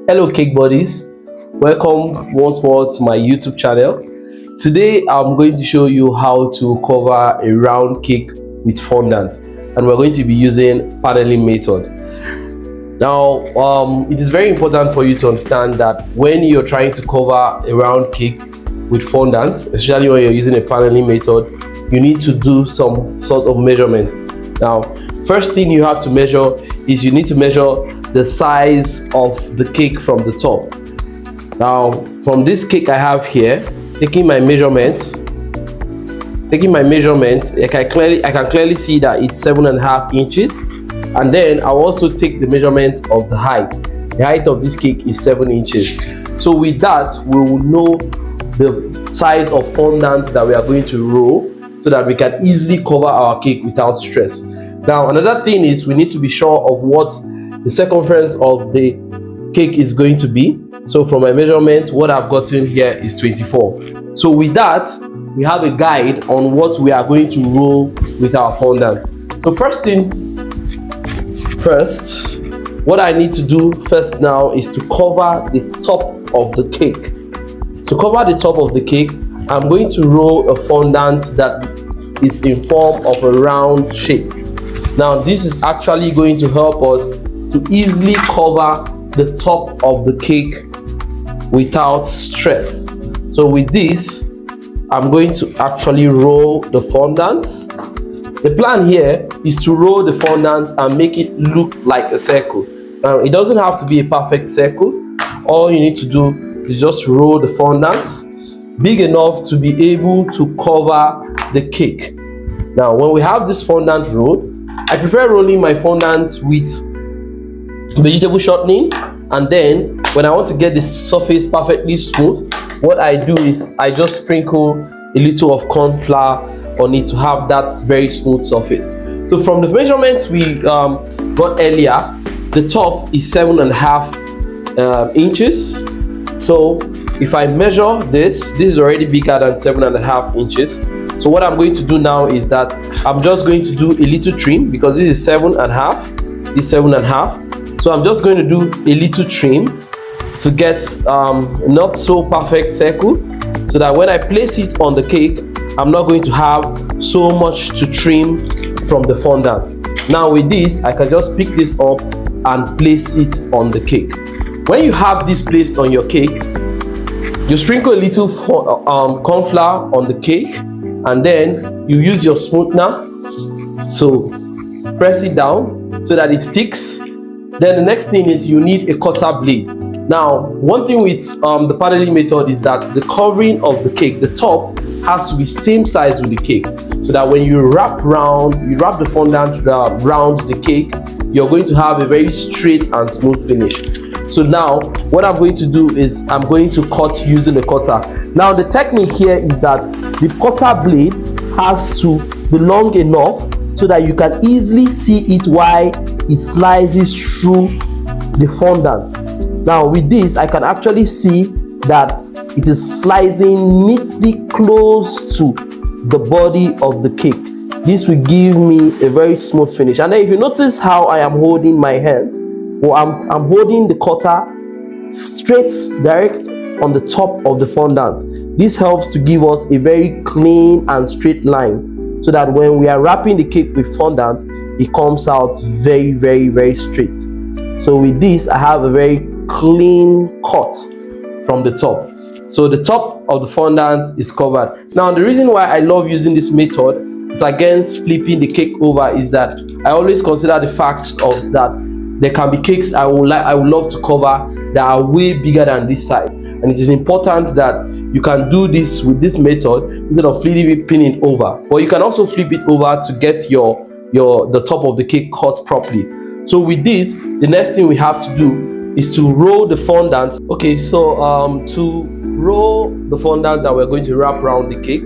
Hello cake buddies, welcome once more to my YouTube channel. Today I'm going to show you how to cover a round cake with fondant, and we're going to be using paneling method. Now it is very important for you to understand that when you're trying to cover a round cake with fondant, especially when you're using a paneling method, you need to do some sort of measurement. Now first thing you have to measure is you need to measure the size of the cake from the top. Now from this cake I have here, taking my measurement, I can clearly see that it's 7.5 inches, and then I'll also take the measurement of the height. The height of this cake is 7 inches. So with that, we will know the size of fondant that we are going to roll, so that we can easily cover our cake without stress. Now another thing is we need to be sure of what the circumference of the cake is going to be. So from my measurement, what I've gotten here is 24. So with that, we have a guide on what we are going to roll with our fondant. So first things first, what I need to do first now is to cover the top of the cake. To cover the top of the cake, I'm going to roll a fondant that is in form of a round shape. Now this is actually going to help us to easily cover the top of the cake without stress. So with this, I'm going to actually roll the fondant. The plan here is to roll the fondant and make it look like a circle. Now it doesn't have to be a perfect circle. All you need to do is just roll the fondant big enough to be able to cover the cake. Now when we have this fondant rolled, I prefer rolling my fondant with vegetable shortening, and then when I want to get the surface perfectly smooth, what I do is I just sprinkle a little of corn flour on it to have that very smooth surface. So from the measurements we got earlier, the top is 7.5 inches. So if I measure this is already bigger than 7.5 inches. So what I'm going to do now is that I'm just going to do a little trim, because this is 7.5, this 7.5. So I'm just going to do a little trim to get not so perfect circle, so that when I place it on the cake, I'm not going to have so much to trim from the fondant. Now with this, I can just pick this up and place it on the cake. When you have this placed on your cake, you sprinkle a little corn flour on the cake, and then you use your smoother to press it down so that it sticks. Then the next thing is you need a cutter blade. Now one thing with the paneling method is that the covering of the cake, the top, has to be same size with the cake, so that when you wrap the fondant around the cake, you're going to have a very straight and smooth finish. So now what I'm going to do is I'm going to cut using a cutter. Now the technique here is that the cutter blade has to be long enough so that you can easily see it while it slices through the fondant. Now with this, I can actually see that it is slicing neatly close to the body of the cake. This will give me a very smooth finish. And then if you notice how I am holding my hands, well, I'm holding the cutter straight direct on the top of the fondant. This helps to give us a very clean and straight line, so that when we are wrapping the cake with fondant, it comes out very, very, very straight. So with this, I have a very clean cut from the top. So the top of the fondant is covered. Now the reason why I love using this method is against flipping the cake over is that I always consider the fact of that there can be cakes I would love to cover that are way bigger than this size, and it is important that you can do this with this method instead of flipping it over. But you can also flip it over to get the top of the cake cut properly. So with this, the next thing we have to do is to roll the fondant. Okay, so to roll the fondant that we're going to wrap around the cake,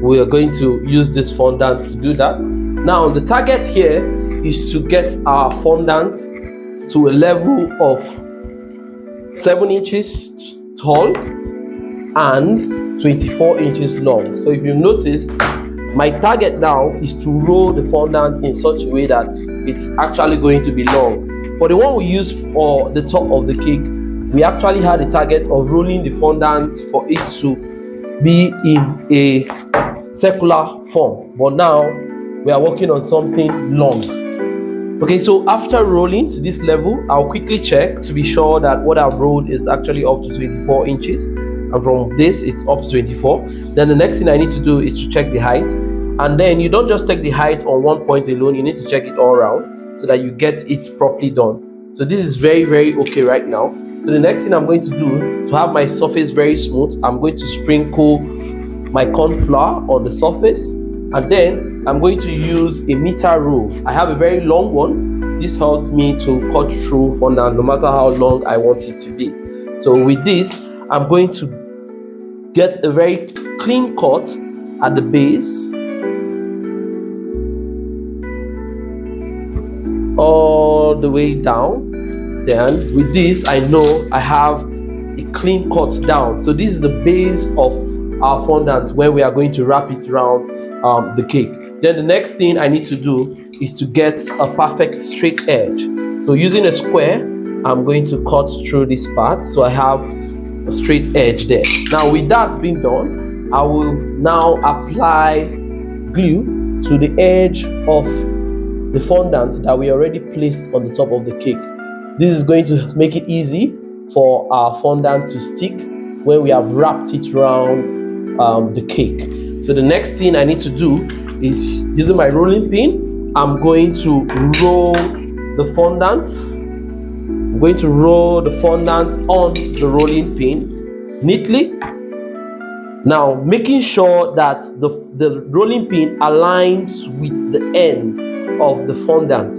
we are going to use this fondant to do that. Now the target here is to get our fondant to a level of 7 inches tall and 24 inches long. So if you noticed, my target now is to roll the fondant in such a way that it's actually going to be long. For the one we use for the top of the cake, we actually had a target of rolling the fondant for it to be in a circular form, but now we are working on something long. Okay, so after rolling to this level, I'll quickly check to be sure that what I've rolled is actually up to 24 inches, and from this it's up to 24. Then the next thing I need to do is to check the height, and then you don't just check the height on one point alone, you need to check it all around so that you get it properly done. So this is very okay right now. So the next thing I'm going to do to have my surface very smooth, I'm going to sprinkle my corn flour on the surface, and then I'm going to use a meter rule. I have a very long one. This helps me to cut through fondant no matter how long I want it to be. So with this, I'm going to get a very clean cut at the base, all the way down. Then with this, I know I have a clean cut down. So this is the base of our fondant where we are going to wrap it around the cake. Then the next thing I need to do is to get a perfect straight edge. So using a square, I'm going to cut through this part so I have a straight edge there. Now with that being done, I will now apply glue to the edge of the fondant that we already placed on the top of the cake. This is going to make it easy for our fondant to stick when we have wrapped it around the cake. So the next thing I need to do is, using my rolling pin, I'm going to roll the fondant. I'm going to roll the fondant on the rolling pin neatly. Now making sure that the rolling pin aligns with the end of the fondant,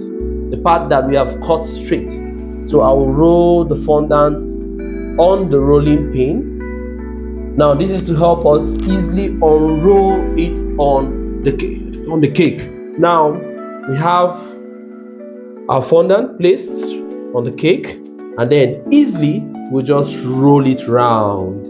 the part that we have cut straight. So I will roll the fondant on the rolling pin. Now this is to help us easily unroll it on the cake. Now we have our fondant placed on the cake, and then easily we just roll it round.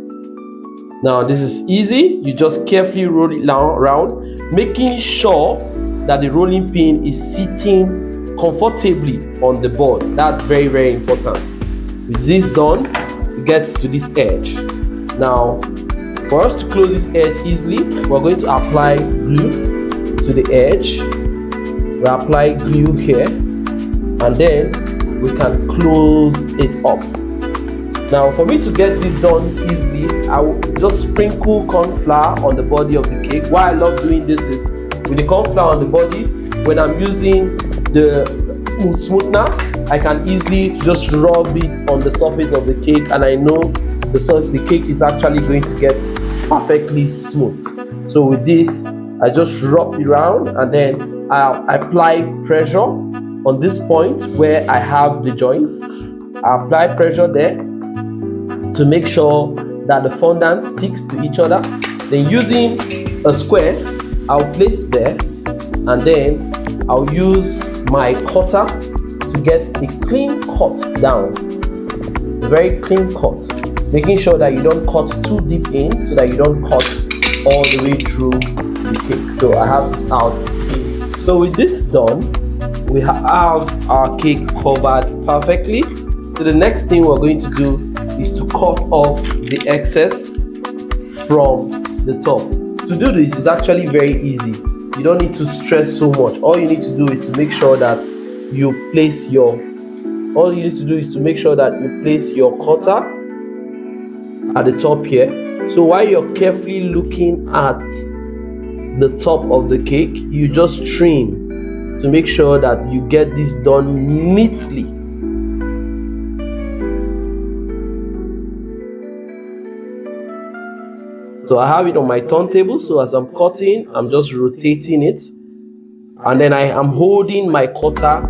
Now this is easy. You just carefully roll it round, making sure that the rolling pin is sitting comfortably on the board. That's very important. With this done, it gets to this edge. Now for us to close this edge easily, we're going to apply glue to the edge. We apply glue here, and then we can close it up. Now for me to get this done easily, I will just sprinkle corn flour on the body of the cake. Why I love doing this is, with the corn flour on the body, when I'm using the smoothener, I can easily just rub it on the surface of the cake, and I know the cake is actually going to get perfectly smooth. So with this, I just rub it around, and then I apply pressure on this point where I have the joints. I apply pressure there to make sure that the fondant sticks to each other. Then using a square, I'll place there, and then I'll use my cutter to get a clean cut down, a very clean cut, making sure that you don't cut too deep in so that you don't cut all the way through the cake. So I have this out. So with this done, we have our cake covered perfectly. So the next thing we're going to do is to cut off the excess from the top. To do this is actually very easy. You don't need to stress so much. All you need to do is to make sure that you place your cutter at the top here. So while you're carefully looking at the top of the cake, you just trim to make sure that you get this done neatly. So I have it on my turntable, so as I'm cutting, I'm just rotating it, and then I am holding my cutter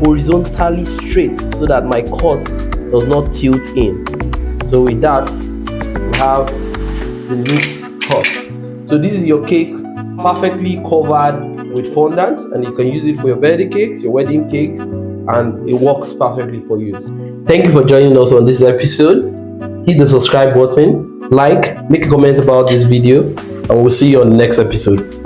horizontally straight so that my cut does not tilt in. So with that, we have the neat cut. So this is your cake perfectly covered with fondant, and you can use it for your birthday cakes, your wedding cakes, and it works perfectly for you. Thank you for joining us on this episode. Hit the subscribe button, like, make a comment about this video, and we'll see you on the next episode.